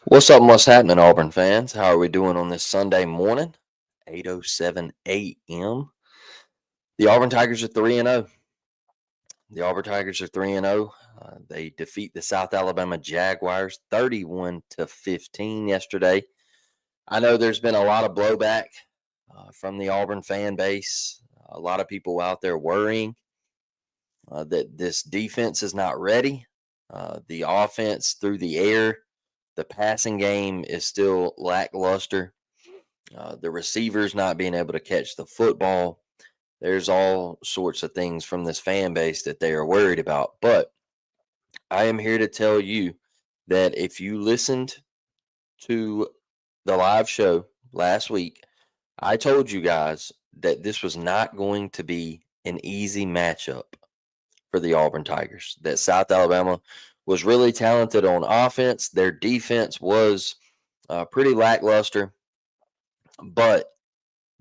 What's up and what's happening, Auburn fans? How are we doing on this Sunday morning? 8:07 a.m. The Auburn Tigers are 3-0. The Auburn Tigers are 3-0. They defeat the South Alabama Jaguars 31-15 yesterday. I know there's been a lot of blowback from the Auburn fan base. A lot of people out there worrying that this defense is not ready. The offense through the air, the passing game is still lackluster. The receivers not being able to catch the football. There's all sorts of things from this fan base that they are worried about. But I am here to tell you that if you listened to the live show last week, I told you guys that this was not going to be an easy matchup for the Auburn Tigers. That South Alabama was really talented on offense. Their defense was pretty lackluster, but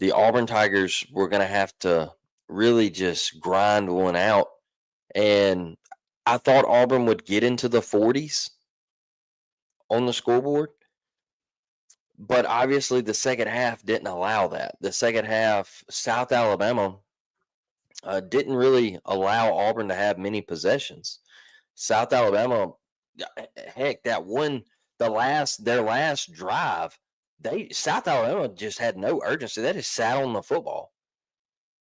the Auburn Tigers were going to have to really just grind one out. And I thought Auburn would get into the 40s on the scoreboard, but obviously the second half didn't allow that. The second half, South Alabama didn't really allow Auburn to have many possessions. South Alabama, heck, their last drive, South Alabama just had no urgency. They just sat on the football.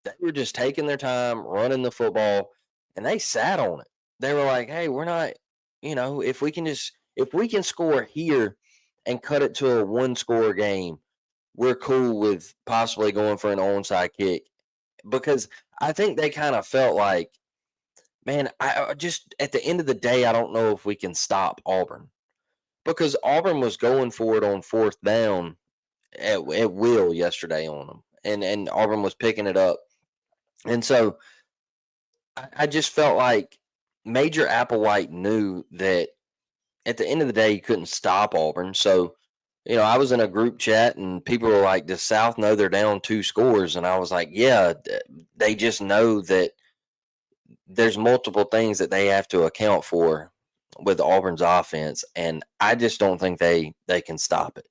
They were just taking their time, running the football, and they sat on it. They were like, "Hey, we're not, if we can score here and cut it to a one-score game, we're cool with possibly going for an onside kick." Because I think they kind of felt like, man, I just at the end of the day, I don't know if we can stop Auburn because Auburn was going for it on fourth down at will yesterday on them, and Auburn was picking it up. And so I just felt like Major Applewhite knew that at the end of the day, you couldn't stop Auburn. So, I was in a group chat and people were like, does South know they're down 2 scores? And I was like, yeah, they just know that there's multiple things that they have to account for with Auburn's offense. And I just don't think they can stop it.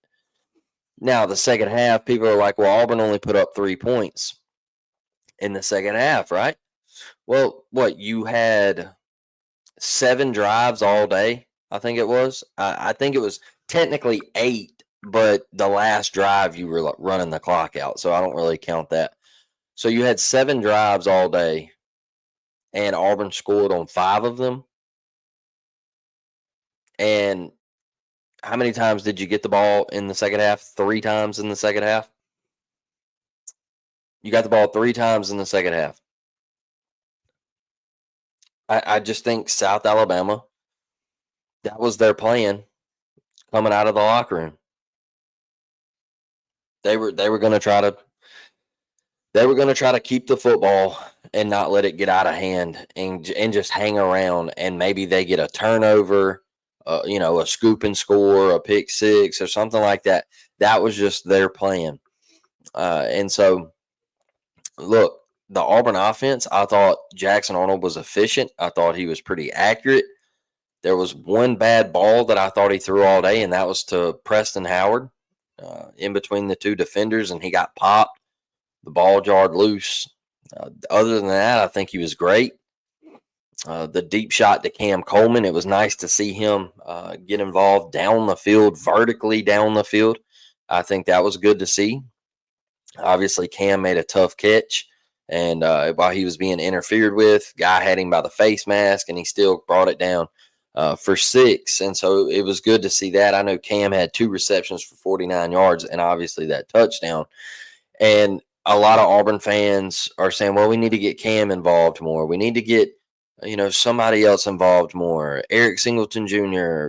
Now, the second half, people are like, well, Auburn only put up 3 points in the second half, right? Well, what, you had 7 drives all day, I think it was. I think it was technically 8, but the last drive you were running the clock out, so I don't really count that. So you had 7 drives all day, and Auburn scored on 5 of them. And how many times did you get the ball in the second half? 3 times in the second half. You got the ball 3 times in the second half. I just think South Alabama, that was their plan coming out of the locker room. They were going to try to keep the football and not let it get out of hand and just hang around, and maybe they get a turnover, a scoop and score, a pick six or something like that. That was just their plan. And so look, the Auburn offense, I thought Jackson Arnold was efficient. I thought he was pretty accurate. There was one bad ball that I thought he threw all day, and that was to Preston Howard in between the 2 defenders, and he got popped. The ball jarred loose. Other than that, I think he was great. The deep shot to Cam Coleman, it was nice to see him get involved down the field, vertically down the field. I think that was good to see. Obviously, Cam made a tough catch, and while he was being interfered with, guy had him by the face mask, and he still brought it down for 6. And so it was good to see that. I know Cam had 2 receptions for 49 yards, and obviously that touchdown. And a lot of Auburn fans are saying, well, we need to get Cam involved more. We need to get, somebody else involved more. Eric Singleton Jr.,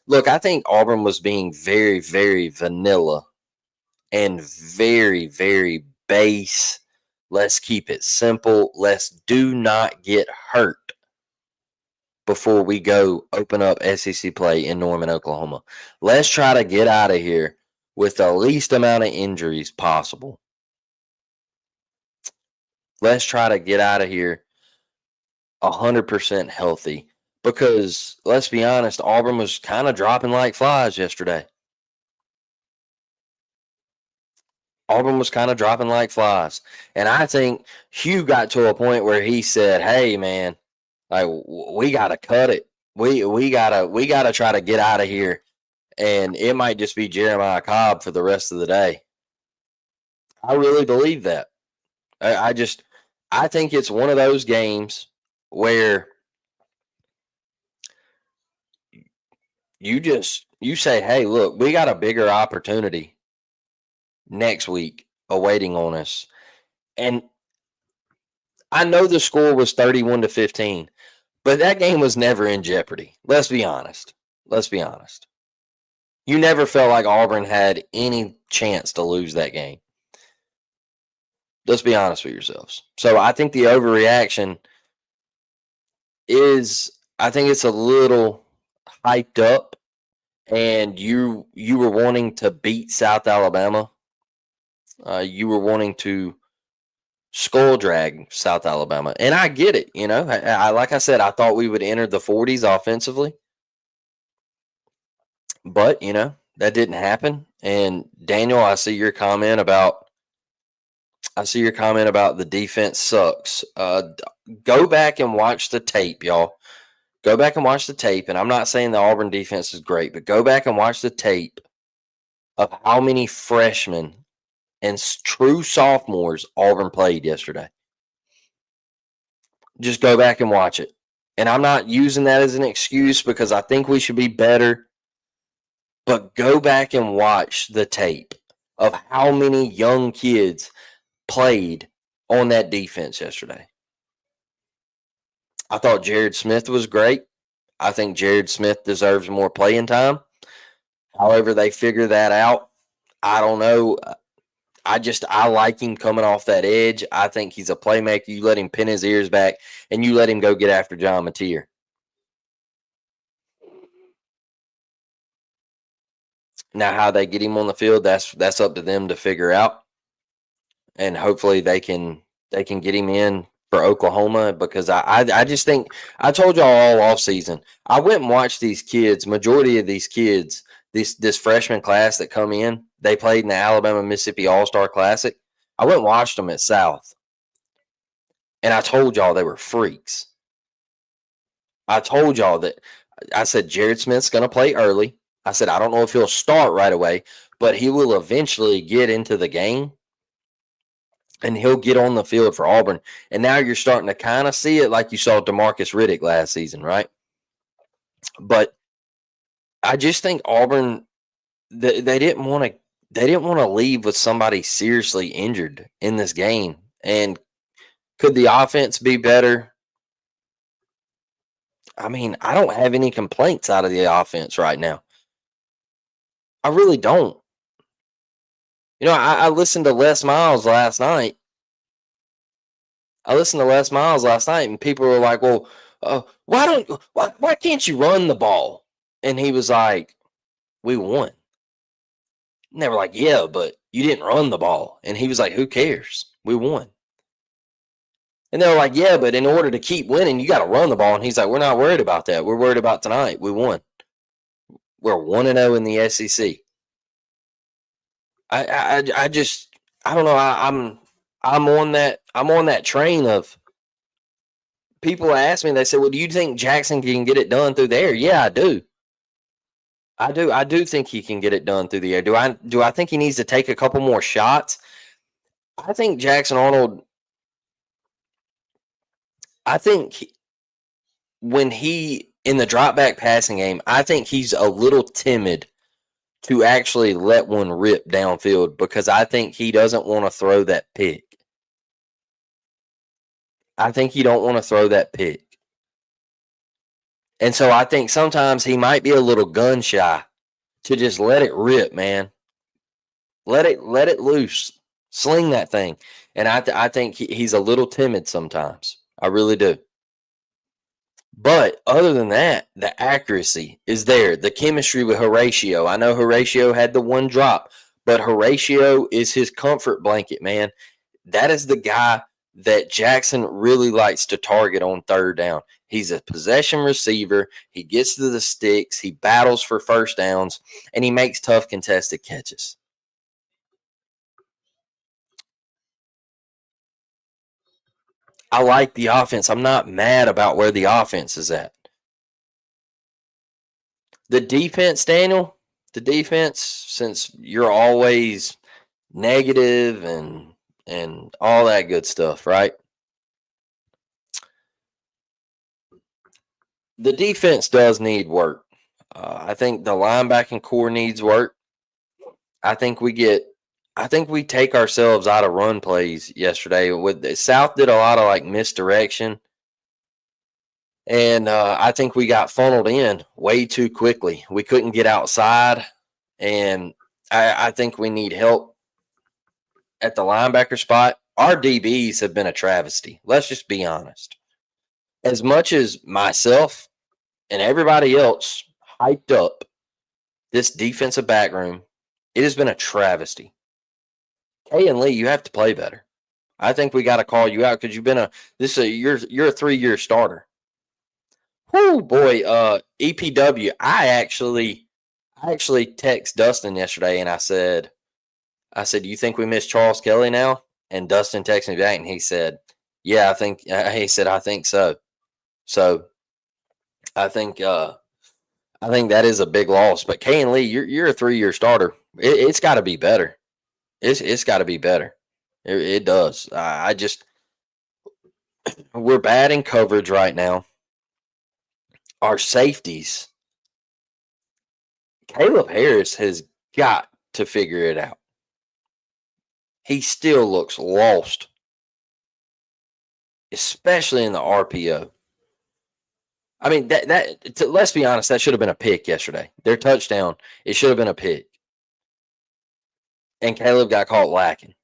Look, I think Auburn was being very, very vanilla and very, very base. Let's keep it simple. Let's do not get hurt before we go open up SEC play in Norman, Oklahoma. Let's try to get out of here with the least amount of injuries possible. Let's try to get out of here 100% healthy, because let's be honest, Auburn was kind of dropping like flies yesterday. Auburn was kind of dropping like flies. And I think Hugh got to a point where he said, "Hey, man, like we got to cut it. We gotta try to get out of here." And it might just be Jeremiah Cobb for the rest of the day. I really believe that. I think it's one of those games where you say, "Hey, look, we got a bigger opportunity next week awaiting on us." And I know the score was 31-15, but that game was never in jeopardy. Let's be honest. Let's be honest. You never felt like Auburn had any chance to lose that game. Let's be honest with yourselves. So I think the overreaction is, I think it's a little hyped up, and you were wanting to beat South Alabama. You were wanting to skull drag South Alabama, and I get it. Like I said, I thought we would enter the 40s offensively, but that didn't happen. And Daniel, I see your comment about the defense sucks. Go back and watch the tape, y'all. Go back and watch the tape. And I'm not saying the Auburn defense is great, but go back and watch the tape of how many freshmen and true sophomores Auburn played yesterday. Just go back and watch it. And I'm not using that as an excuse because I think we should be better. But go back and watch the tape of how many young kids played on that defense yesterday. I thought Jared Smith was great. I think Jared Smith deserves more playing time. However they figure that out, I don't know. I like him coming off that edge. I think he's a playmaker. You let him pin his ears back, and you let him go get after John Mateer. Now, how they get him on the field, that's up to them to figure out, and hopefully they can get him in for Oklahoma, because I just think, I told y'all all off season, I went and watched these kids. Majority of these kids, this freshman class that come in, they played in the Alabama Mississippi All-Star Classic. I went and watched them at South, and I told y'all they were freaks. I told y'all that. I said Jared Smith's going to play early. I said I don't know if he'll start right away, but he will eventually get into the game, and he'll get on the field for Auburn. And now you're starting to kind of see it like you saw DeMarcus Riddick last season, right? But I just think Auburn, they didn't want to leave with somebody seriously injured in this game. And could the offense be better? I mean, I don't have any complaints out of the offense right now. I really don't. I listened to Les Miles last night. And people were like, "Well, why can't you run the ball?" And he was like, "We won." And they were like, "Yeah, but you didn't run the ball." And he was like, "Who cares? We won." And they were like, "Yeah, but in order to keep winning, you got to run the ball." And he's like, "We're not worried about that. We're worried about tonight. We won. We're 1-0 in the SEC." I just, I don't know. I'm on that train of people ask me. They say, "Well, do you think Jackson can get it done through the air?" Yeah, I do. I do think he can get it done through the air. Do I think he needs to take a couple more shots? I think Jackson Arnold. I think when he in the drop back passing game, I think he's a little timid to actually let one rip downfield, because I think he doesn't want to throw that pick. I think he don't want to throw that pick. And so I think sometimes he might be a little gun shy to just let it rip, man. Let it loose. Sling that thing. And I think he's a little timid sometimes. I really do. But other than that, the accuracy is there. The chemistry with Horatio. I know Horatio had the one drop, but Horatio is his comfort blanket, man. That is the guy that Jackson really likes to target on third down. He's a possession receiver. He gets to the sticks. He battles for first downs, and he makes tough contested catches. I like the offense. I'm not mad about where the offense is at. The defense, Daniel, the defense, since you're always negative and all that good stuff, right? The defense does need work. I think the linebacking core needs work. I think we get. I think we take ourselves out of run plays yesterday. With the South did a lot of like misdirection, and I think we got funneled in way too quickly. We couldn't get outside, and I think we need help at the linebacker spot. Our DBs have been a travesty. Let's just be honest. As much as myself and everybody else hyped up this defensive back room, it has been a travesty. Kay and Lee, you have to play better. I think we got to call you out because you've been you're a 3-year starter. Oh boy, EPW. I actually text Dustin yesterday and I said, you think we miss Charles Kelly now? And Dustin texted me back and he said, yeah, I think. He said, I think so. So I think that is a big loss. But Kay and Lee, you're a 3-year starter. It's got to be better. It's got to be better. It does. I just we're bad in coverage right now. Our safeties, Caleb Harris has got to figure it out. He still looks lost, especially in the RPO. I mean, let's be honest, that should have been a pick yesterday. Their touchdown, it should have been a pick. And Caleb got caught lacking.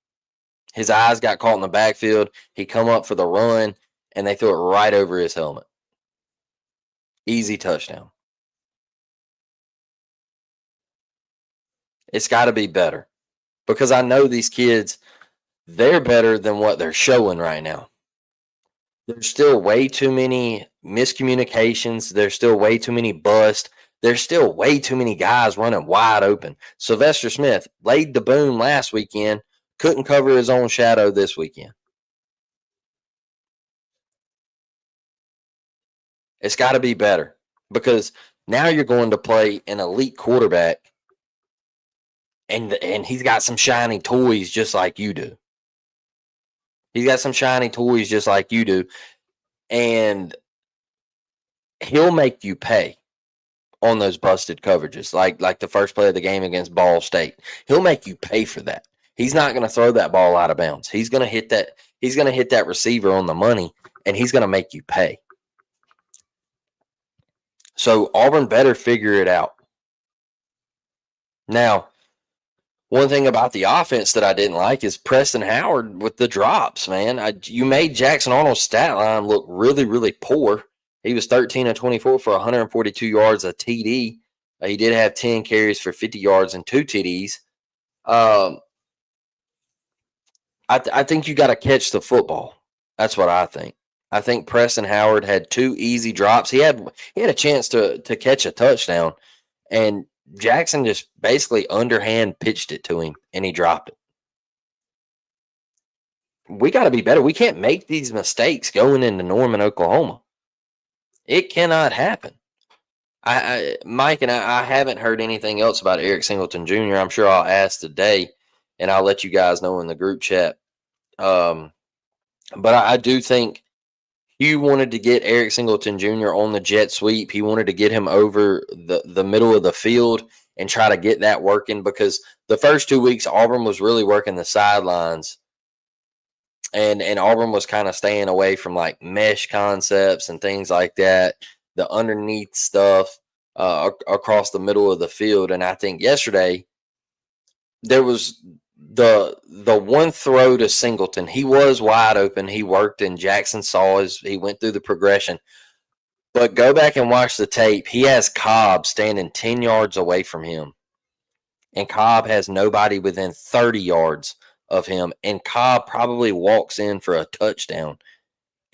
His eyes got caught in the backfield. He come up for the run, and they threw it right over his helmet. Easy touchdown. It's got to be better because I know these kids, they're better than what they're showing right now. There's still way too many miscommunications. There's still way too many busts. There's still way too many guys running wide open. Sylvester Smith laid the boom last weekend, couldn't cover his own shadow this weekend. It's got to be better because now you're going to play an elite quarterback, and he's got some shiny toys just like you do. He's got some shiny toys just like you do, and he'll make you pay on those busted coverages, like the first play of the game against Ball State. He'll make you pay for that. He's not going to throw that ball out of bounds. He's going to hit that. He's going to hit that receiver on the money, and he's going to make you pay. So Auburn better figure it out. Now, one thing about the offense that I didn't like is Preston Howard with the drops, man. You made Jackson Arnold's stat line look really, really poor. He was 13 of 24 for 142 yards, a TD. He did have 10 carries for 50 yards and 2 TDs. I think you got to catch the football. That's what I think. I think Preston Howard had 2 easy drops. He had a chance to catch a touchdown, and Jackson just basically underhand pitched it to him, and he dropped it. We got to be better. We can't make these mistakes going into Norman, Oklahoma. It cannot happen. Mike and I haven't heard anything else about Eric Singleton Jr. I'm sure I'll ask today, and I'll let you guys know in the group chat. But I do think Hugh wanted to get Eric Singleton Jr. on the jet sweep. He wanted to get him over the middle of the field and try to get that working because the first 2 weeks Auburn was really working the sidelines, and Auburn was kind of staying away from like mesh concepts and things like that, the underneath stuff across the middle of the field. And I think yesterday there was the one throw to Singleton. He was wide open. He worked, and Jackson saw he went through the progression. But go back and watch the tape. He has Cobb standing 10 yards away from him, and Cobb has nobody within 30 yards of him, and Cobb probably walks in for a touchdown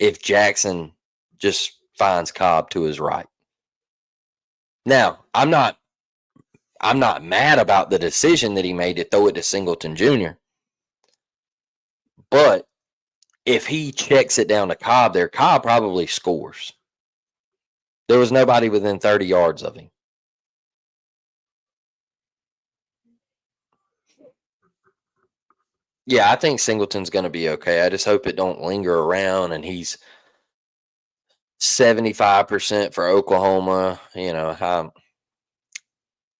if Jackson just finds Cobb to his right. Now, I'm not mad about the decision that he made to throw it to Singleton Jr., but if he checks it down to Cobb there, Cobb probably scores. There was nobody within 30 yards of him. Yeah, I think Singleton's going to be okay. I just hope it don't linger around and he's 75% for Oklahoma.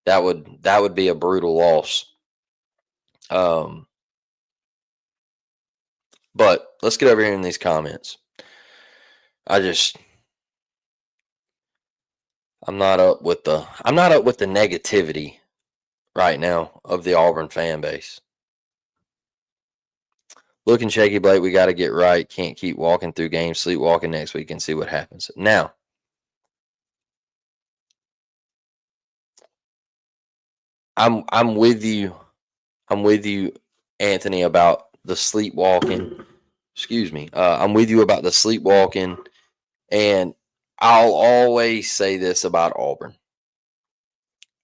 That would be a brutal loss. But let's get over here in these comments. I'm not up with the negativity right now of the Auburn fan base. Looking shaky, Blake. We got to get right. Can't keep walking through games, sleepwalking next week and see what happens. Now, I'm with you. I'm with you, Anthony, about the sleepwalking. Excuse me. I'm with you about the sleepwalking, and I'll always say this about Auburn.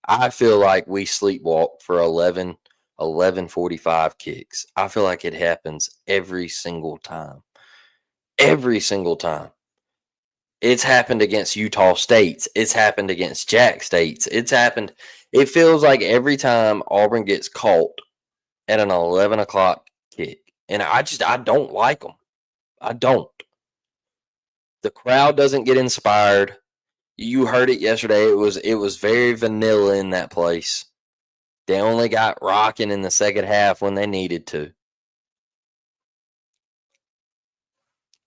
I feel like we sleepwalk for 11:45 kicks. I feel like it happens every single time. Every single time. It's happened against Utah States. It's happened against Jack States. It feels like every time Auburn gets caught at an 11 o'clock kick. And I don't like them. I don't. The crowd doesn't get inspired. You heard it yesterday. It was very vanilla in that place. They only got rocking in the second half when they needed to.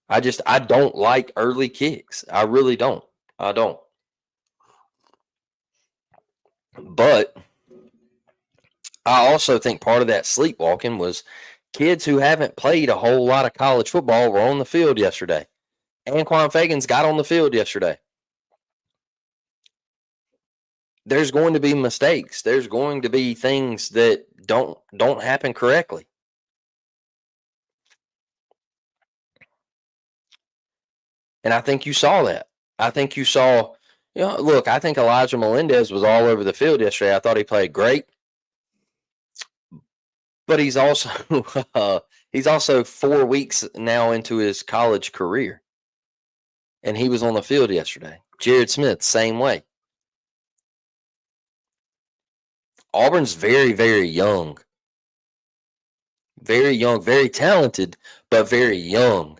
I don't like early kicks. I really don't. I don't. But I also think part of that sleepwalking was kids who haven't played a whole lot of college football were on the field yesterday. Anquan Fagans got on the field yesterday. There's going to be mistakes. There's going to be things that don't happen correctly. And I think you saw that. I think you saw, look, I think Elijah Melendez was all over the field yesterday. I thought he played great. But he's also he's also 4 weeks now into his college career. And he was on the field yesterday. Jared Smith, same way. Auburn's very, very young. Very young, very talented, but very young.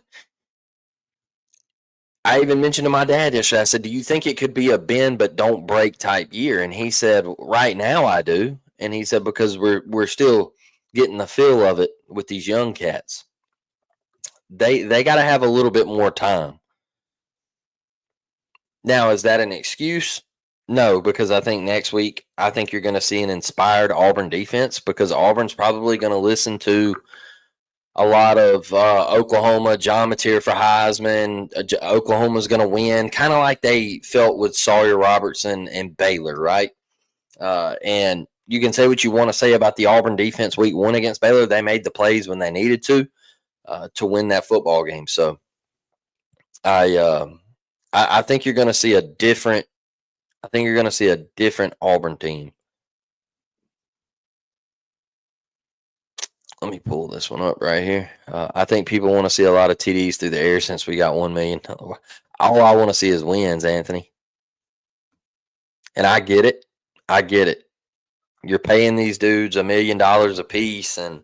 I even mentioned to my dad yesterday, I said, do you think it could be a bend but don't break type year? And he said, right now I do. And he said, because we're still getting the feel of it with these young cats. They got to have a little bit more time. Now, is that an excuse? No, because I think next week, I think you're going to see an inspired Auburn defense because Auburn's probably going to listen to a lot of Oklahoma, John Mateer for Heisman. Oklahoma's going to win, kind of like they felt with Sawyer Robertson and Baylor, right? And you can say what you want to say about the Auburn defense week 1 against Baylor. They made the plays when they needed to win that football game. So I think you're going to see a different. I think you're going to see a different Auburn team. Let me pull this one up right here. I think people want to see a lot of TDs through the air since we got 1 million. All I want to see is wins, Anthony. And I get it. I get it. You're paying these dudes $1 million a piece, and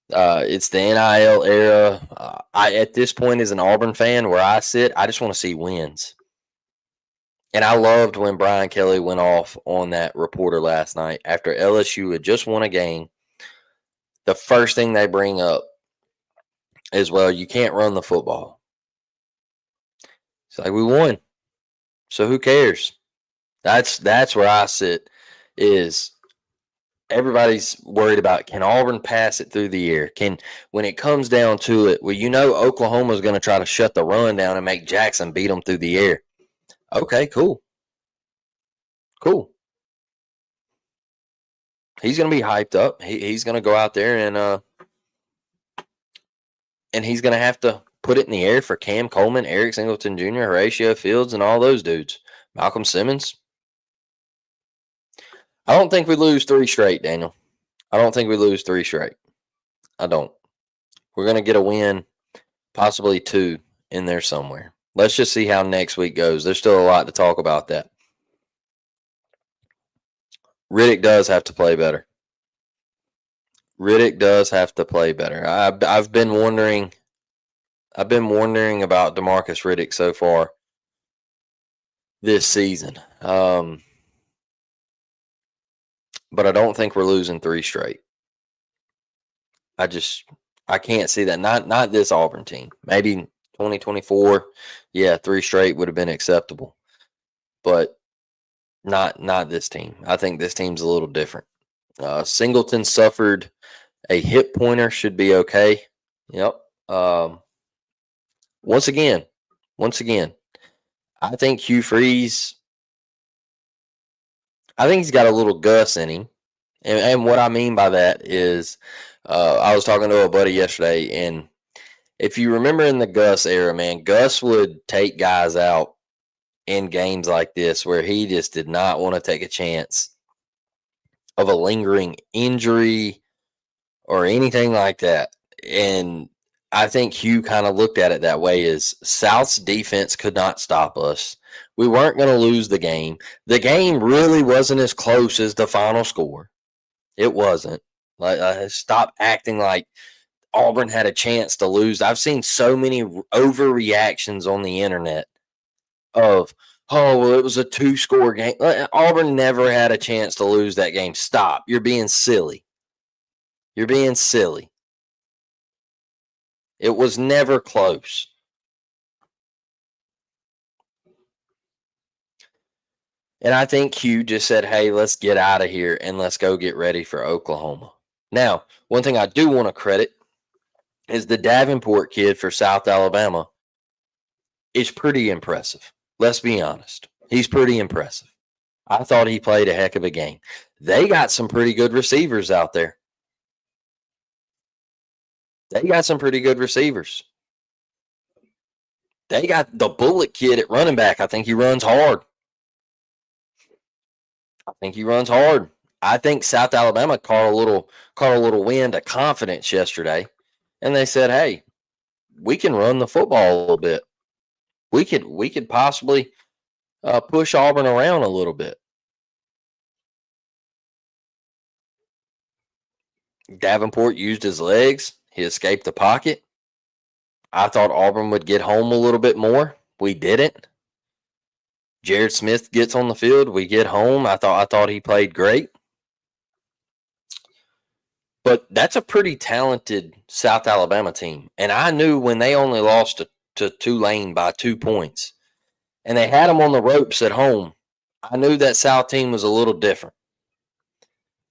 it's the NIL era. I at this point as an Auburn fan, where I sit, I just want to see wins. And I loved when Brian Kelly went off on that reporter last night after LSU had just won a game. The first thing they bring up is, well, you can't run the football. It's like, we won. So who cares? That's where I sit, is everybody's worried about, can Auburn pass it through the air? When it comes down to it, well, Oklahoma's going to try to shut the run down and make Jackson beat them through the air. Okay, cool. Cool. He's going to be hyped up. He's going to go out there and he's going to have to put it in the air for Cam Coleman, Eric Singleton Jr., Horatio Fields, and all those dudes. Malcolm Simmons. I don't think we lose 3 straight, Daniel. I don't think we lose 3 straight. I don't. We're going to get a win. possibly 2 in there somewhere. Let's just see how next week goes. There's still a lot to talk about that. Riddick does have to play better. Riddick does have to play better. I've been wondering. I've been wondering about DeMarcus Riddick so far this season. But I don't think we're losing 3 straight. I can't see that. Not this Auburn team. Maybe 2024. Yeah, 3 straight would have been acceptable. But not this team. I think this team's a little different. Singleton suffered a hip pointer, should be okay. Yep. Once again, I think Hugh Freeze. I think he's got a little Gus in him, and what I mean by that is, I was talking to a buddy yesterday, and if you remember in the Gus era, man, Gus would take guys out in games like this where he just did not want to take a chance of a lingering injury or anything like that. And I think Hugh kind of looked at it that way: is South's defense could not stop us. We weren't going to lose the game. The game really wasn't as close as the final score. It wasn't. Like, stop acting like Auburn had a chance to lose. I've seen so many overreactions on the internet of, oh, well, it was a 2-score game. Auburn never had a chance to lose that game. Stop. You're being silly. You're being silly. It was never close. And I think Hugh just said, hey, let's get out of here and let's go get ready for Oklahoma. Now, one thing I do want to credit is the Davenport kid for South Alabama is pretty impressive. Let's be honest. He's pretty impressive. I thought he played a heck of a game. They got some pretty good receivers out there. They got some pretty good receivers. They got the Bullet kid at running back. I think he runs hard. I think South Alabama caught a little wind of confidence yesterday, and they said, "Hey, we can run the football a little bit. We could possibly push Auburn around a little bit." Davenport used his legs. He escaped the pocket. I thought Auburn would get home a little bit more. We didn't. Jared Smith gets on the field. We get home. I thought he played great. But that's a pretty talented South Alabama team. And I knew when they only lost to Tulane by 2 points and they had them on the ropes at home, I knew that South team was a little different.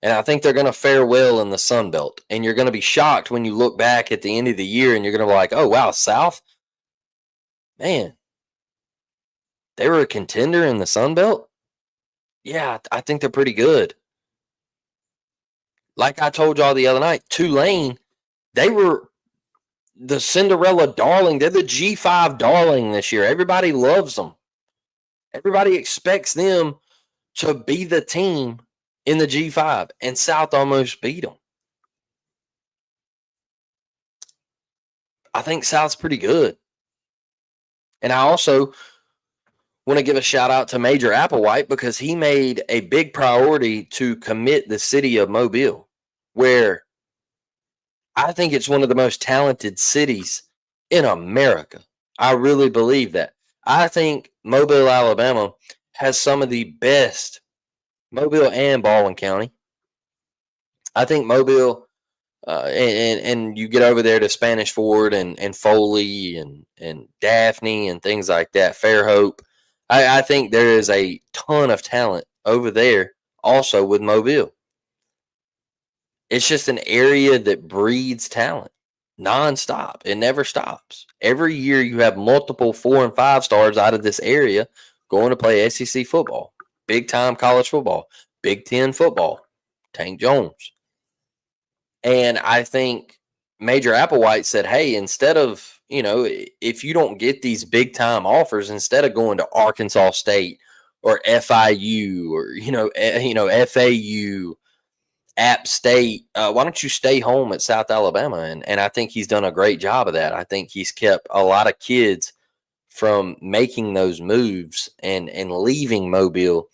And I think they're going to fare well in the Sun Belt. And you're going to be shocked when you look back at the end of the year and you're going to be like, oh, wow, South? Man, they were a contender in the Sun Belt? Yeah, I think they're pretty good. Like I told y'all the other night, Tulane, they were the Cinderella darling. They're the G5 darling this year. Everybody loves them. Everybody expects them to be the team in the G5, and South almost beat them. I think South's pretty good. And I also want to give a shout out to Major Applewhite because he made a big priority to commit the city of Mobile, where I think it's one of the most talented cities in America. I really believe that. I think Mobile, Alabama has some of the best, Mobile and Baldwin County. I think Mobile, and you get over there to Spanish Ford and Foley and Daphne and things like that, Fairhope. I think there is a ton of talent over there also with Mobile. It's just an area that breeds talent nonstop. It never stops. Every year you have multiple 4 and 5 stars out of this area going to play SEC football, big time college football, Big Ten football, Tank Jones. And I think Major Applewhite said, hey, instead of, if you don't get these big time offers, instead of going to Arkansas State or FIU or, FAU, App State, why don't you stay home at South Alabama? And I think he's done a great job of that. I think he's kept a lot of kids from making those moves and leaving Mobile,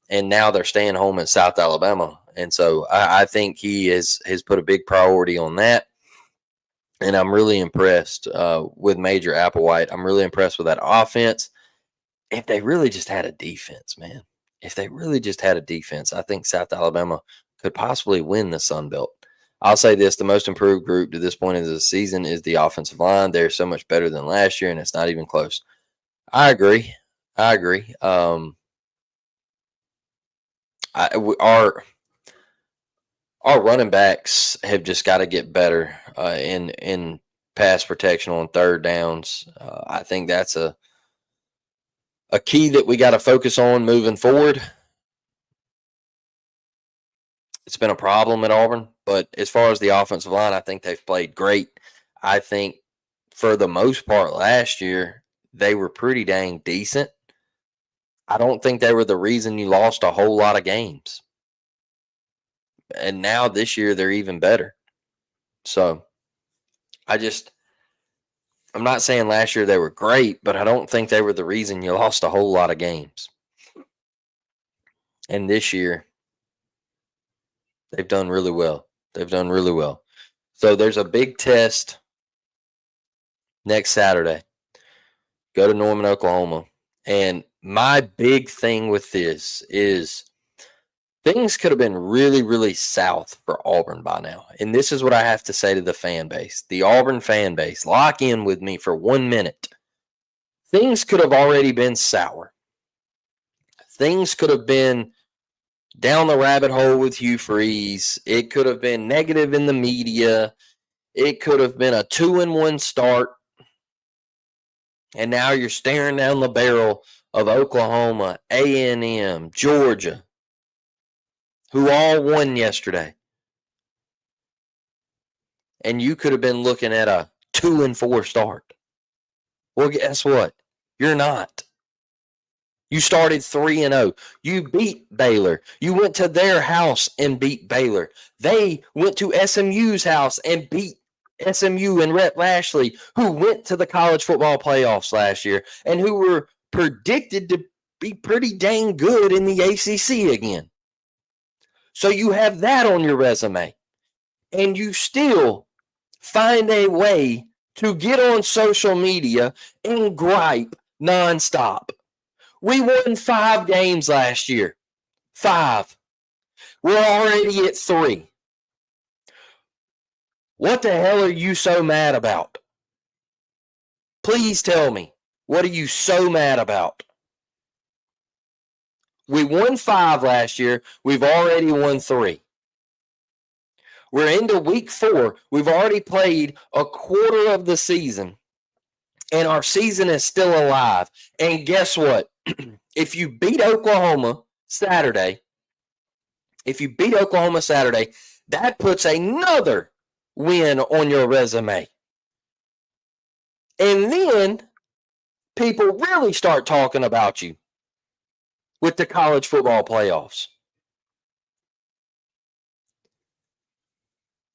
and now they're staying home at South Alabama. And so I think he has put a big priority on that. And I'm really impressed with Major Applewhite. I'm really impressed with that offense. If they really just had a defense, man, if they really just had a defense, I think South Alabama could possibly win the Sun Belt. I'll say this, the most improved group to this point of the season is the offensive line. They're so much better than last year, and it's not even close. I agree. Our running backs have just got to get better in pass protection on third downs. I think that's a key that we got to focus on moving forward. It's been a problem at Auburn, but as far as the offensive line, I think they've played great. I think for the most part last year, they were pretty dang decent. I don't think they were the reason you lost a whole lot of games. And now this year, they're even better. So I'm not saying last year they were great, but I don't think they were the reason you lost a whole lot of games. And this year, they've done really well. So there's a big test next Saturday. Go to Norman, Oklahoma. And my big thing with this is things could have been really, really south for Auburn by now. And this is what I have to say to the fan base, the Auburn fan base. Lock in with me for 1 minute. Things could have already been sour. Things could have been down the rabbit hole with Hugh Freeze. It could have been negative in the media. It could have been a 2-1 start. And now you're staring down the barrel of Oklahoma, A&M, Georgia, who all won yesterday. And you could have been looking at a 2-4 start. Well, guess what? You're not. You started 3-0. You beat Baylor. You went to their house and beat Baylor. They went to SMU's house and beat SMU and Rhett Lashley, who went to the college football playoffs last year and who were predicted to be pretty dang good in the ACC again. So you have that on your resume, and you still find a way to get on social media and gripe nonstop. We won 5 games last year. 5. We're already at 3. What the hell are you so mad about? Please tell me. What are you so mad about? We won 5 last year. We've already won 3. We're into week 4. We've already played a quarter of the season, and our season is still alive. And guess what? If you beat Oklahoma Saturday, that puts another win on your resume. And then people really start talking about you with the college football playoffs.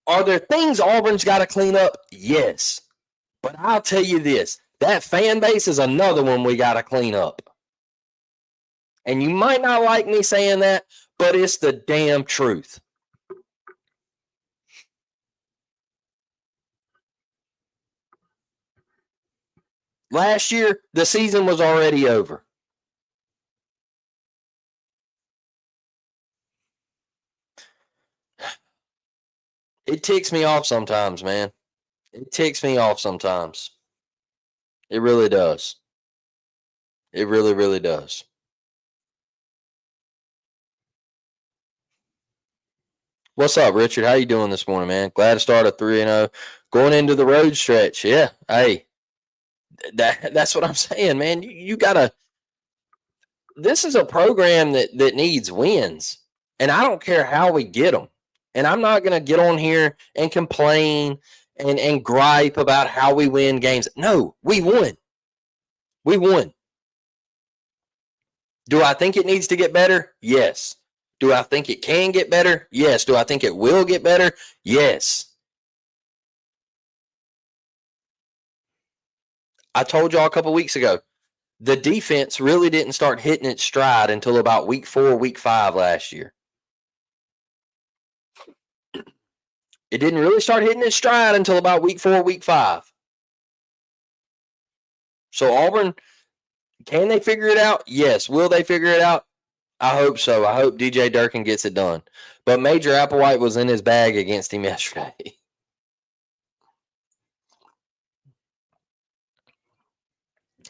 Are there things Auburn's got to clean up? Yes. But I'll tell you this, that fan base is another one we got to clean up. And you might not like me saying that, but it's the damn truth. Last year, the season was already over. It ticks me off sometimes, man. It ticks me off sometimes. It really does. It really, really does. What's up, Richard? How you doing this morning, man? Glad to start at 3-0. Going into the road stretch. Yeah. Hey, that's what I'm saying, man. You got to – this is a program that needs wins, and I don't care how we get them. And I'm not going to get on here and complain and gripe about how we win games. No, we won. We won. Do I think it needs to get better? Yes. Do I think it can get better? Yes. Do I think it will get better? Yes. I told y'all a couple weeks ago, the defense really didn't start hitting its stride until about week 4, week 5 last year. It didn't really start hitting its stride until about week 4, week 5. So Auburn, can they figure it out? Yes. Will they figure it out? I hope so. I hope DJ Durkin gets it done. But Major Applewhite was in his bag against him yesterday.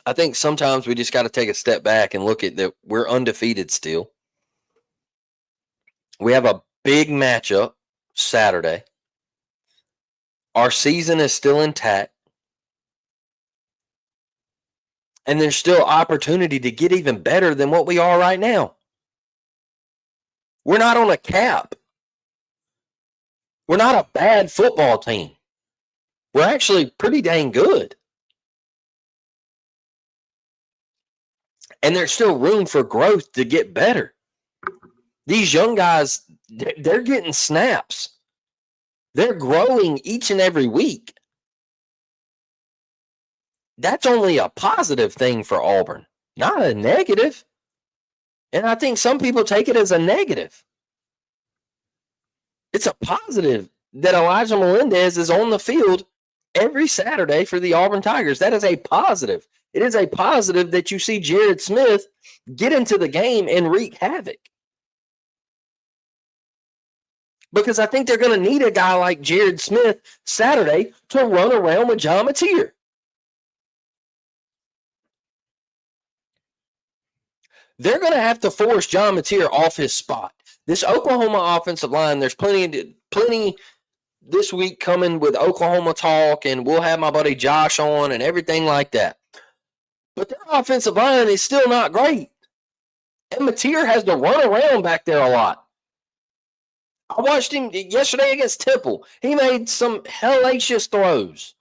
I think sometimes we just got to take a step back and look at that. We're undefeated still. We have a big matchup Saturday. Our season is still intact. And there's still opportunity to get even better than what we are right now. We're not on a cap. We're not a bad football team. We're actually pretty dang good. And there's still room for growth to get better. These young guys, they're getting snaps. They're growing each and every week. That's only a positive thing for Auburn, not a negative. And I think some people take it as a negative. It's a positive that Elijah Melendez is on the field every Saturday for the Auburn Tigers. That is a positive. It is a positive that you see Jared Smith get into the game and wreak havoc. Because I think they're going to need a guy like Jared Smith Saturday to run around with John Mateer. They're going to have to force John Mateer off his spot. This Oklahoma offensive line, there's plenty this week coming with Oklahoma talk, and we'll have my buddy Josh on and everything like that. But their offensive line is still not great. And Mateer has to run around back there a lot. I watched him yesterday against Temple. He made some hellacious throws.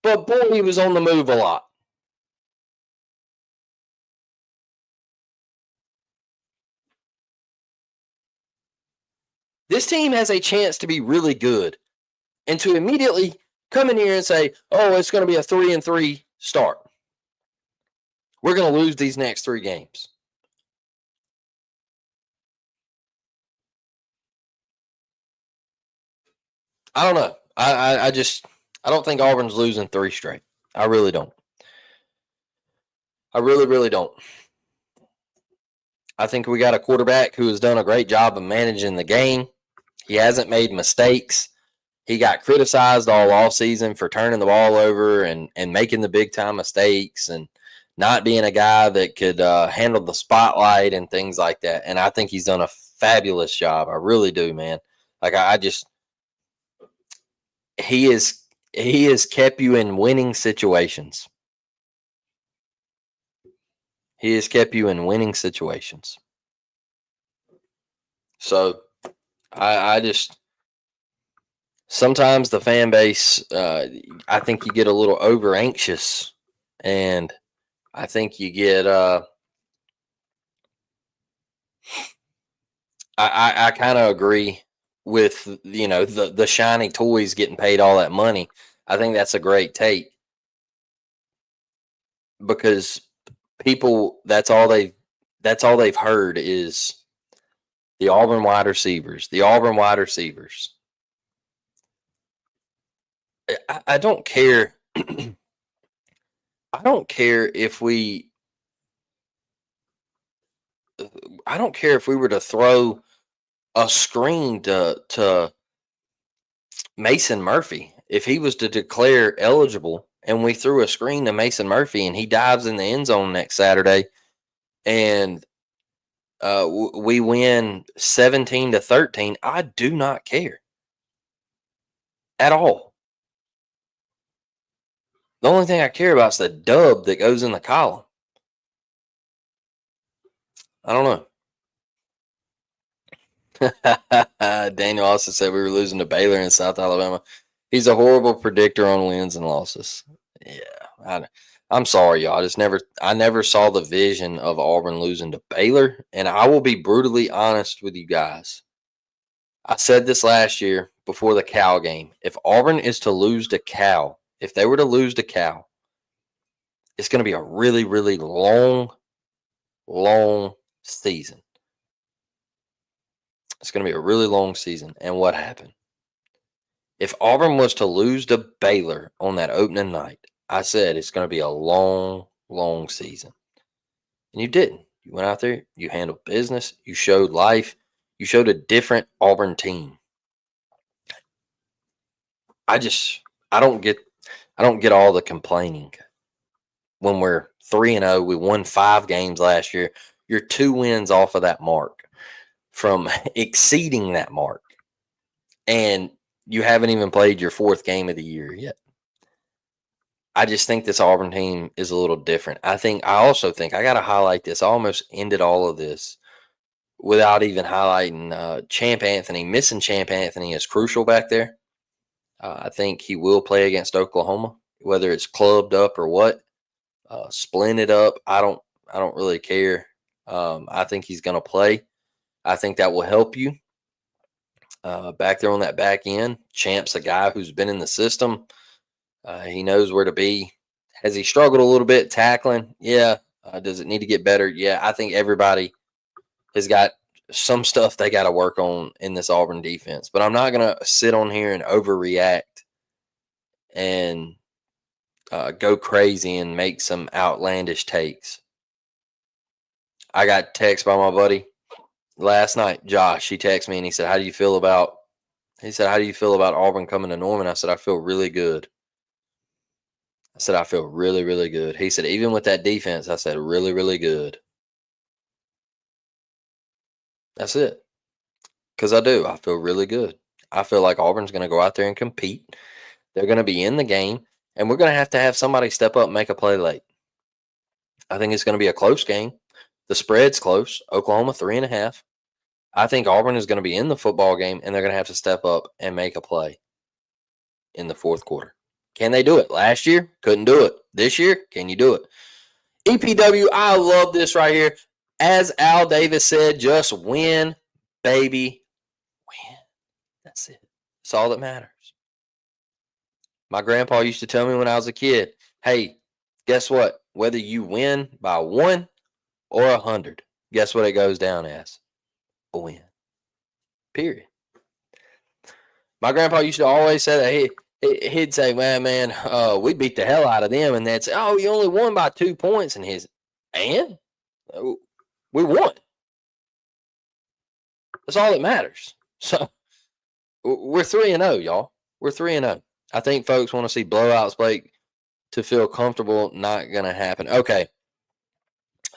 But boy, he was on the move a lot. This team has a chance to be really good. And to immediately come in here and say, oh, it's going to be a 3-3 start. We're going to lose these next 3 games. I don't know. I don't think Auburn's losing 3 straight. I really don't. I really, really don't. I think we got a quarterback who has done a great job of managing the game. He hasn't made mistakes. He got criticized all offseason for turning the ball over and making the big-time mistakes and not being a guy that could handle the spotlight and things like that. And I think he's done a fabulous job. I really do, man. Like, he has kept you in winning situations. He has kept you in winning situations. So I just sometimes the fan base, I think you get a little over anxious, and I think you get I kind of agree with the shiny toys getting paid all that money. I think that's a great take because people that's all they've heard is the Auburn wide receivers. The Auburn wide receivers. I don't care. I don't care if we. I don't care if we were to throw a screen to Mason Murphy. If he was to declare eligible and we threw a screen to Mason Murphy and he dives in the end zone next Saturday and we win 17-13, I do not care at all. The only thing I care about is the dub that goes in the column. I don't know. Daniel also said we were losing to Baylor in South Alabama. He's a horrible predictor on wins and losses. Yeah, I'm sorry, y'all. I never saw the vision of Auburn losing to Baylor. And I will be brutally honest with you guys. I said this last year before the Cal game. If Auburn is to lose to Cal, if they were to lose to Cal, it's going to be a really, really long season. It's going to be a really long season. And what happened? If Auburn was to lose to Baylor on that opening night, I said it's going to be a long season. And you didn't. You went out there, you handled business, you showed life, you showed a different Auburn team. I don't get all the complaining. When we're 3-0, we won 5 games last year. You're 2 wins off of that mark from exceeding that mark. And you haven't even played your 4th game of the year yet. I just think this Auburn team is a little different. I also think I got to highlight this. I almost ended all of this without even highlighting Champ Anthony. Missing Champ Anthony is crucial back there. I think he will play against Oklahoma, whether it's clubbed up or what, splinted up. I don't really care. I think he's going to play. I think that will help you back there on that back end. Champ's a guy who's been in the system. He knows where to be. Has he struggled a little bit tackling? Yeah. Does it need to get better? Yeah. I think everybody has got some stuff they got to work on in this Auburn defense. But I'm not going to sit on here and overreact and go crazy and make some outlandish takes. I got text by my buddy last night, Josh. He texted me and he said, how do you feel about Auburn coming to Norman? I said, I feel really good. I said, I feel really, really good. He said, even with that defense, I said, really, really good. That's it. Because I do. I feel really good. I feel like Auburn's going to go out there and compete. They're going to be in the game, and we're going to have somebody step up and make a play late. I think it's going to be a close game. The spread's close. Oklahoma 3.5. I think Auburn is going to be in the football game, and they're going to have to step up and make a play in the 4th quarter. Can they do it? Last year, couldn't do it. This year, can you do it? EPW, I love this right here. As Al Davis said, just win, baby, win. That's it. That's all that matters. My grandpa used to tell me when I was a kid, hey, guess what? Whether you win by 1 or 100, guess what it goes down as? A win. Period. My grandpa used to always say that he'd say, man, we beat the hell out of them. And they'd say, oh, you only won by 2 points. And we won. That's all that matters. So we're 3-0, y'all. We're 3-0. I think folks want to see blowouts, Blake, to feel comfortable. Not going to happen. Okay.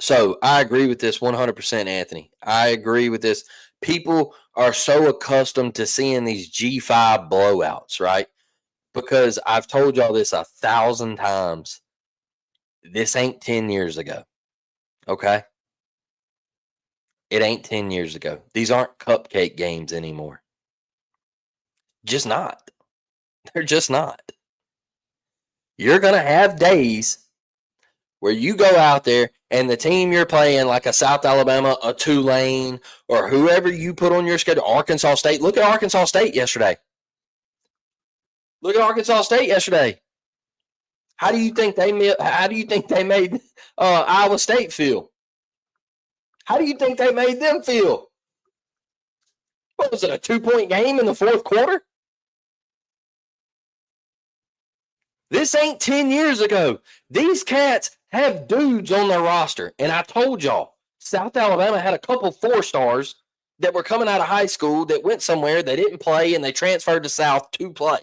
So I agree with this 100%, Anthony. I agree with this. People are so accustomed to seeing these G5 blowouts, right? Because I've told y'all this 1,000 times. This ain't 10 years ago. Okay? It ain't 10 years ago. These aren't cupcake games anymore. Just not. They're just not. You're going to have days where you go out there and the team you're playing, like a South Alabama, a Tulane, or whoever you put on your schedule, Arkansas State. Look at Arkansas State yesterday. How do you think they made Iowa State feel? How do you think they made them feel? What was it, a 2-point game in the 4th quarter? This ain't 10 years ago. These cats have dudes on their roster. And I told y'all, South Alabama had a couple 4-stars that were coming out of high school that went somewhere, they didn't play, and they transferred to South to play.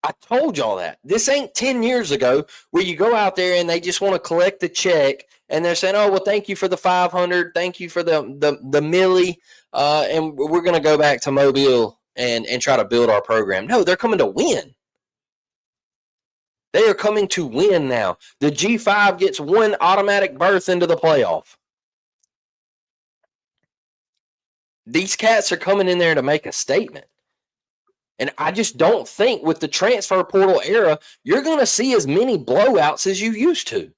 I told y'all that. This ain't 10 years ago where you go out there and they just want to collect the check and they're saying, oh, well, thank you for the 500. Thank you for the milli. And we're going to go back to Mobile and try to build our program. No, they're coming to win. They are coming to win now. The G5 gets 1 automatic berth into the playoff. These cats are coming in there to make a statement. And I just don't think with the transfer portal era, you're going to see as many blowouts as you used to.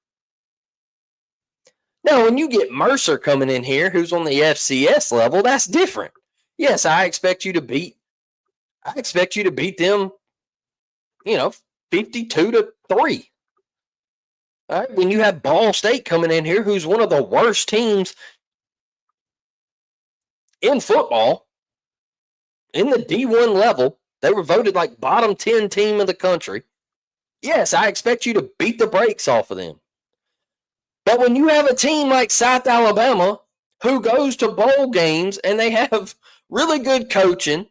Now, when you get Mercer coming in here, who's on the FCS level, that's different. Yes, I expect you to beat them, 52-3. All right? When you have Ball State coming in here, who's one of the worst teams in football, in the D1 level, they were voted like bottom 10 team of the country. Yes, I expect you to beat the brakes off of them. But when you have a team like South Alabama who goes to bowl games and they have really good coaching,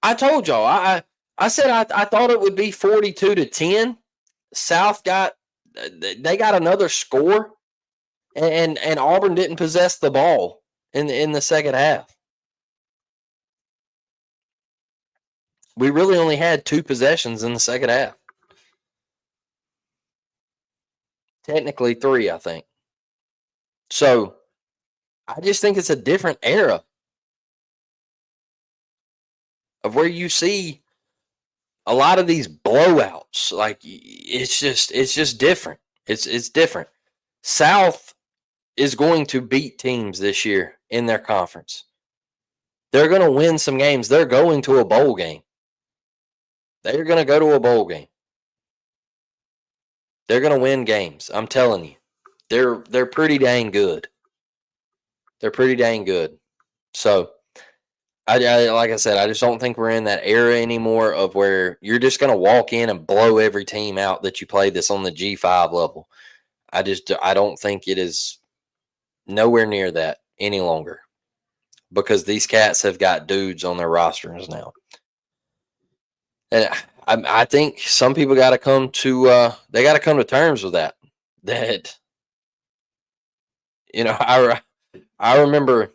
I told y'all, I said I thought it would be 42-10. South got another score, and Auburn didn't possess the ball in the second half. We really only had 2 possessions in the second half. Technically 3, I think. So I just think it's a different era of where you see a lot of these blowouts. Like it's just different. It's different. South is going to beat teams this year in their conference. They're going to win some games. They're going to a bowl game. They're going to go to a bowl game. They're going to win games. I'm telling you. They're pretty dang good. They're pretty dang good. So, I like I said, I just don't think we're in that era anymore of where you're just going to walk in and blow every team out that you play that's on the G5 level. I don't think it is nowhere near that any longer because these cats have got dudes on their rosters now. And I think some people got to come to they got to come to terms with that. That I remember.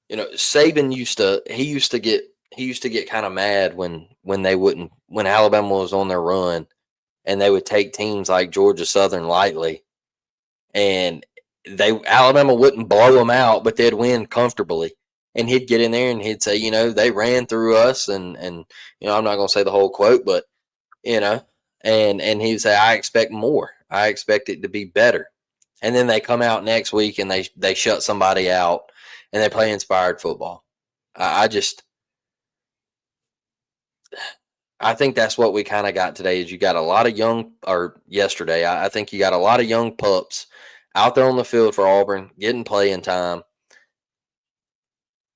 Saban used to get kind of mad when Alabama was on their run, and they would take teams like Georgia Southern lightly, and Alabama wouldn't blow them out, but they'd win comfortably. And he'd get in there and he'd say, they ran through us, and I'm not going to say the whole quote, but and he'd say, I expect more. I expect it to be better. And then they come out next week and they shut somebody out and they play inspired football. I think that's what we kind of got today is you got a lot of yesterday, I think you got a lot of young pups out there on the field for Auburn getting playing time.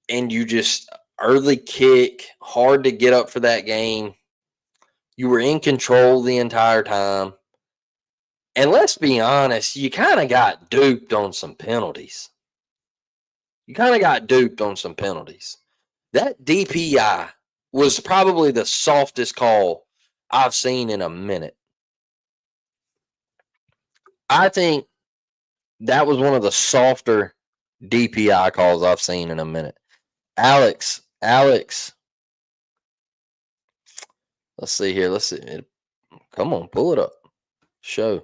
And you just early kick, hard to get up for that game. You were in control the entire time. And let's be honest, you kind of got duped on some penalties. That DPI was probably the softest call I've seen in a minute. I think that was one of the softer DPI calls I've seen in a minute. Alex. Let's see here. Come on, pull it up. Show.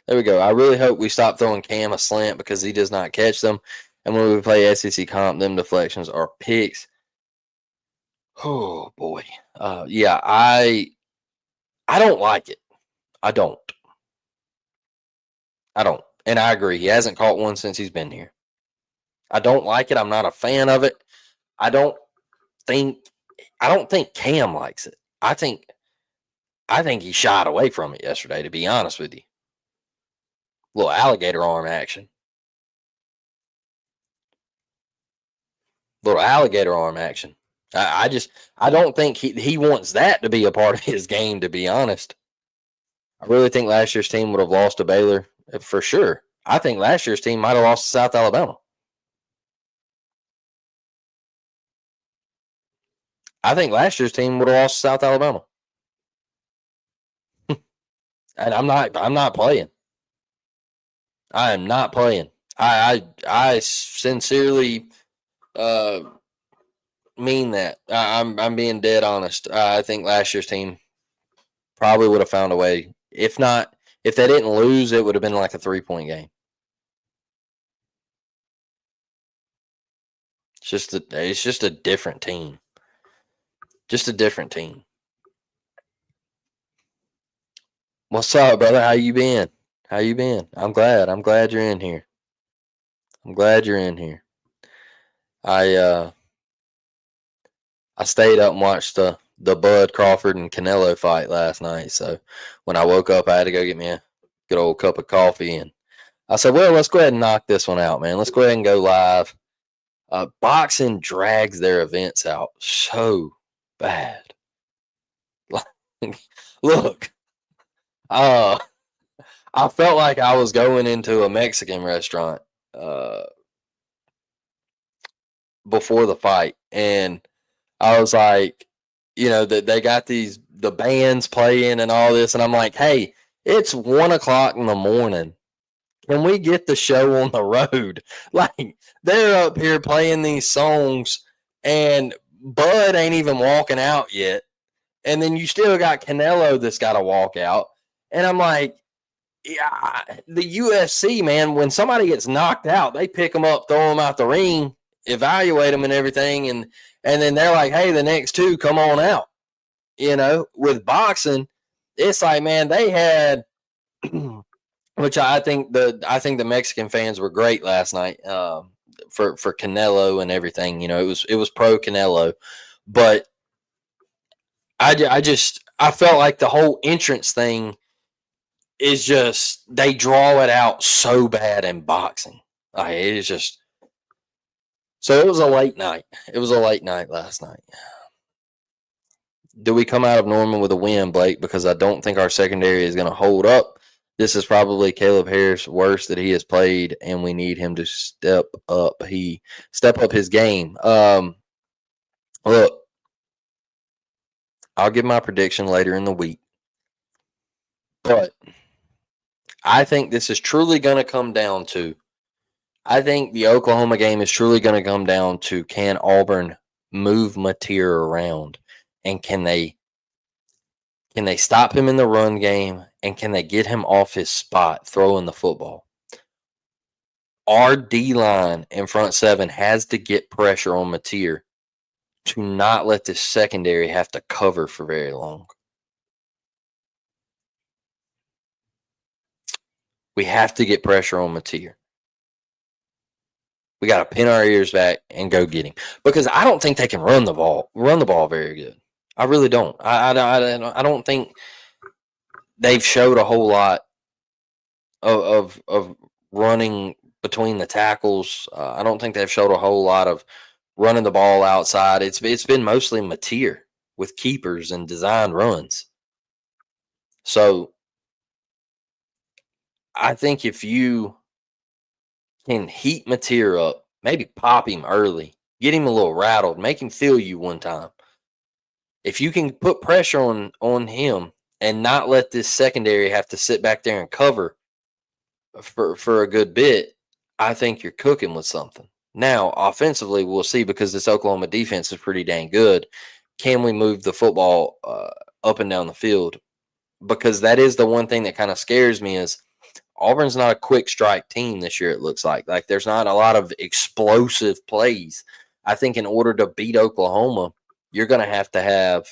There we go. I really hope we stop throwing Cam a slant because he does not catch them. And when we play SEC comp, them deflections are picks. Oh, boy. Yeah, I don't like it. I don't. And I agree. He hasn't caught one since he's been here. I don't like it. I'm not a fan of it. I don't think Cam likes it. I think he shied away from it yesterday, to be honest with you. Little alligator arm action. I don't think he wants that to be a part of his game, to be honest. I really think last year's team would have lost to Baylor for sure. I think last year's team might have lost to South Alabama. I think last year's team would have lost to South Alabama. And I'm not playing. I am not playing. I sincerely mean that. I'm being dead honest. I think last year's team probably would have found a way. If they didn't lose, it would have been like a 3-point game. It's just a different team. Just a different team. What's up, brother? How you been? How you been? I'm glad. I'm glad you're in here. I'm glad you're in here. I uh I stayed up and watched the Bud Crawford and Canelo fight last night. So when I woke up, I had to go get me a good old cup of coffee, and I said, "Well, let's go ahead and knock this one out, man. Let's go ahead and go live." Boxing drags their events out so bad. Look, uh, I felt like I was going into a Mexican restaurant uh, before the fight, and I was like, that they got the bands playing and all this, and I'm like, hey, it's 1 o'clock in the morning. Can we get the show on the road? Like, they're up here playing these songs, and Bud ain't even walking out yet. And then you still got Canelo that's got to walk out. And I'm like, yeah, the UFC, man, when somebody gets knocked out, they pick them up, throw them out the ring, evaluate them and everything. And then they're like, hey, the next two, come on out. With boxing, it's like, man, they had which I think the Mexican fans were great last night for Canelo and everything. It was pro Canelo, but I felt like the whole entrance thing is just they draw it out so bad in boxing. Like, it is just so. It was a late night. It was a late night last night. Do we come out of Norman with a win, Blake? Because I don't think our secondary is going to hold up. This is probably Caleb Harris' worst that he has played, and we need him to step up. Step up his game. Look, I'll give my prediction later in the week, but I think this is truly going to come down to. I think the Oklahoma game is truly going to come down to, can Auburn move Mateer around, and can they stop him in the run game, and can they get him off his spot throwing the football? Our D-line and front seven has to get pressure on Mateer to not let this secondary have to cover for very long. We have to get pressure on Mateer. We got to pin our ears back and go get him, because I don't think they can run the ball very good. I really don't. I don't think they've showed a whole lot of running between the tackles. I don't think they've showed a whole lot of running the ball outside. It's been mostly Mateer with keepers and designed runs. So I think if you can heat Mateer up, maybe pop him early, get him a little rattled, make him feel you one time. If you can put pressure on him and not let this secondary have to sit back there and cover for a good bit, I think you're cooking with something. Now, offensively, we'll see, because this Oklahoma defense is pretty dang good. Can we move the football up and down the field? Because that is the one thing that kind of scares me, is Auburn's not a quick strike team this year, it looks like. Like, there's not a lot of explosive plays. I think in order to beat Oklahoma, you're going to have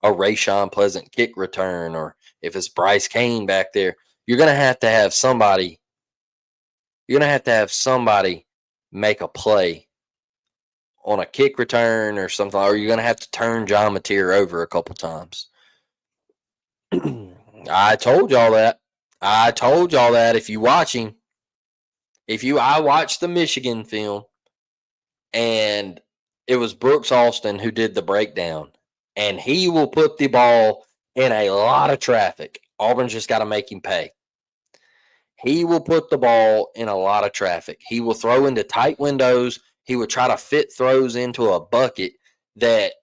a Rayshon Pleasant kick return, or if it's Bryce Kane back there, you're going to have somebody. You're going to have somebody make a play on a kick return or something, or you're going to have to turn John Mateer over a couple times. I told y'all that. If you watching, I watched the Michigan film, and it was Brooks Austin who did the breakdown, and he will put the ball in a lot of traffic. Auburn's just got to make him pay. He will put the ball in a lot of traffic. He will throw into tight windows. He would try to fit throws into a bucket that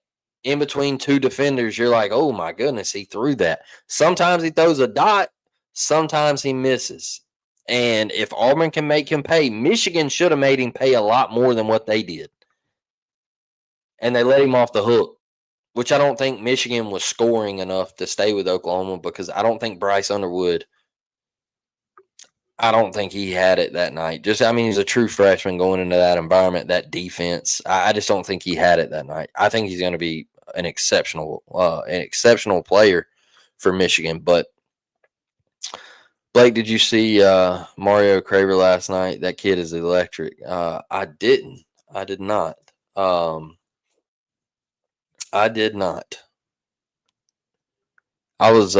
in between two defenders, you're like, oh my goodness, he threw that. Sometimes he throws a dot. Sometimes he misses. And if Auburn can make him pay, Michigan should have made him pay a lot more than what they did. And they let him off the hook, which I don't think Michigan was scoring enough to stay with Oklahoma, because I don't think Bryce Underwood I don't think he had it that night. I mean, he's a true freshman going into that environment, that defense. I just don't think he had it that night. I think he's going to be an exceptional player for Michigan. But Blake, did you see Mario Craver last night? That kid is electric. I didn't. I did not. Um, I did not. I was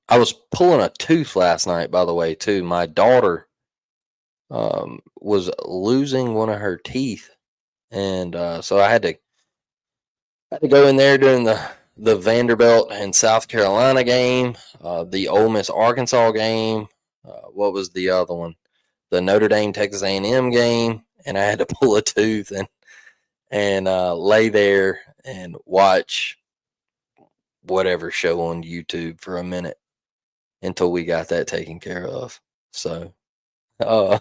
I was pulling a tooth last night, by the way, too. My daughter was losing one of her teeth, and so I had to go in there during the Vanderbilt and South Carolina game, the Ole Miss Arkansas game. What was the other one? The Notre Dame Texas A&M game, and I had to pull a tooth and lay there and watch whatever show on YouTube for a minute until we got that taken care of. So uh,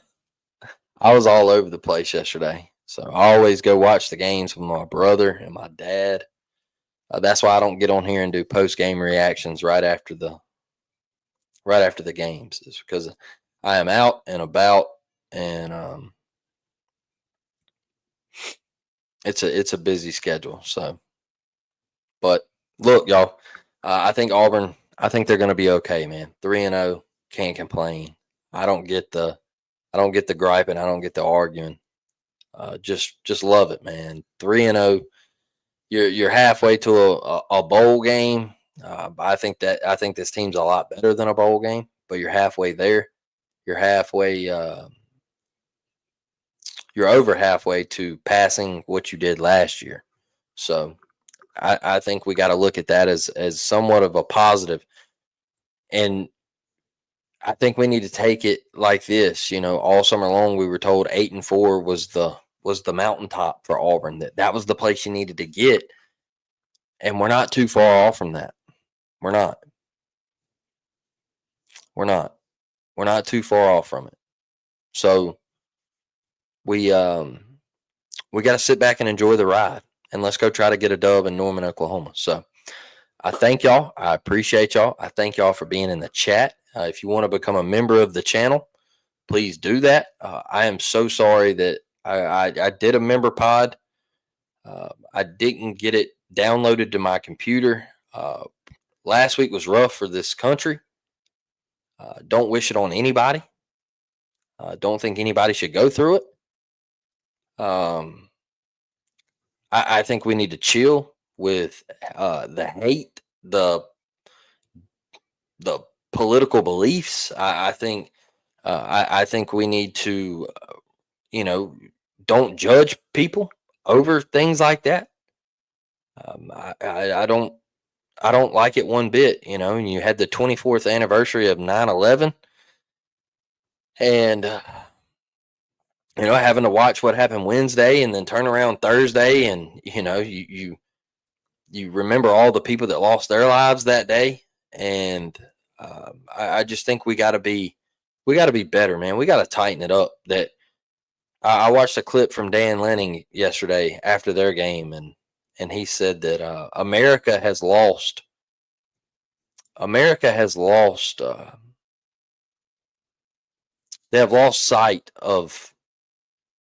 I was all over the place yesterday. So I always go watch the games with my brother and my dad. That's why I don't get on here and do post game reactions right after the games. Is because I am out and about, and it's a busy schedule. So, but look, y'all, I think Auburn. I think they're going to be okay, man. 3-0, can't complain. I don't get the griping. I don't get the arguing. Just love it, man. 3-0. You're halfway to a bowl game. I think this team's a lot better than a bowl game, but you're halfway there. You're halfway. You're over halfway to passing what you did last year. So I think we got to look at that as somewhat of a positive. And I think we need to take it like this. All summer long we were told 8-4 was the mountaintop for Auburn. That was the place you needed to get, and we're not too far off from that. We're not. We're not. We're not too far off from it. So we got to sit back and enjoy the ride, and let's go try to get a dub in Norman, Oklahoma. So I thank y'all. I appreciate y'all. I thank y'all for being in the chat. If you want to become a member of the channel, please do that. I am so sorry that I did a member pod. I didn't get it downloaded to my computer. Last week was rough for this country. Don't wish it on anybody. Don't think anybody should go through it. I think we need to chill with the hate, the political beliefs. I think we need to, don't judge people over things like that. I don't like it one bit. And you had the 24th anniversary of 9/11, and having to watch what happened Wednesday and then turn around Thursday, and you remember all the people that lost their lives that day, and I just think we got to be better, man. We got to tighten it up. That I watched a clip from Dan Lanning yesterday after their game, and he said that America has lost. They have lost sight of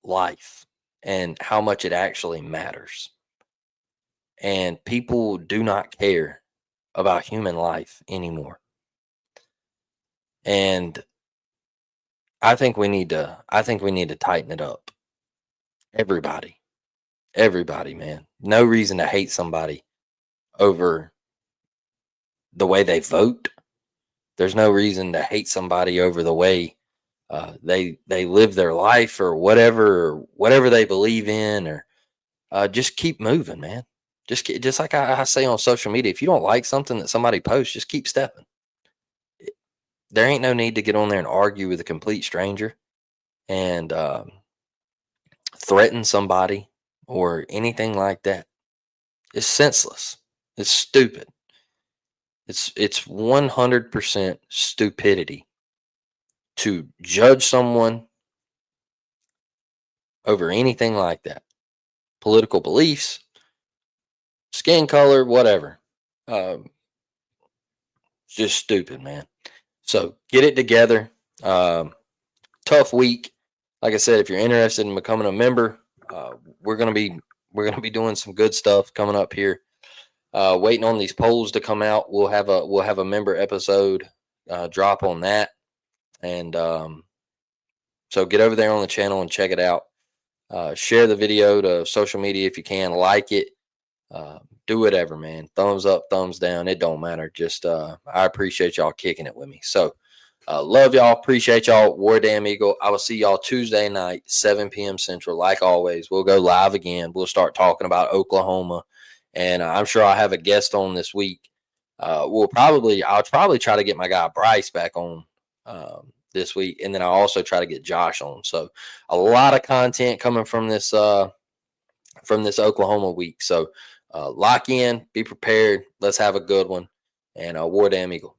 life and how much it actually matters. And people do not care about human life anymore. And I think we need to tighten it up. Everybody, man. No reason to hate somebody over the way they vote. There's no reason to hate somebody over the way they live their life, or whatever they believe in, or just keep moving, man. Just like I say on social media, if you don't like something that somebody posts, just keep stepping. There ain't no need to get on there and argue with a complete stranger and threaten somebody or anything like that. It's senseless. It's stupid. It's 100% stupidity to judge someone over anything like that. Political beliefs, skin color, whatever. It's just stupid, man. So get it together. tough week. Like I said, if you're interested in becoming a member, we're gonna be doing some good stuff coming up here. Waiting on these polls to come out. We'll have a member episode drop on that, and so get over there on the channel and check it out. Share the video to social media if you can. Like it. Do whatever, man. Thumbs up, thumbs down. It don't matter. Just I appreciate y'all kicking it with me. So love y'all. Appreciate y'all. War Damn Eagle. I will see y'all Tuesday night, 7 p.m. Central. Like always, we'll go live again. We'll start talking about Oklahoma, and I'm sure I'll have a guest on this week. I'll probably try to get my guy Bryce back on this week, and then I'll also try to get Josh on. So a lot of content coming from this Oklahoma week. So lock in, be prepared. Let's have a good one, and War Damn Eagle.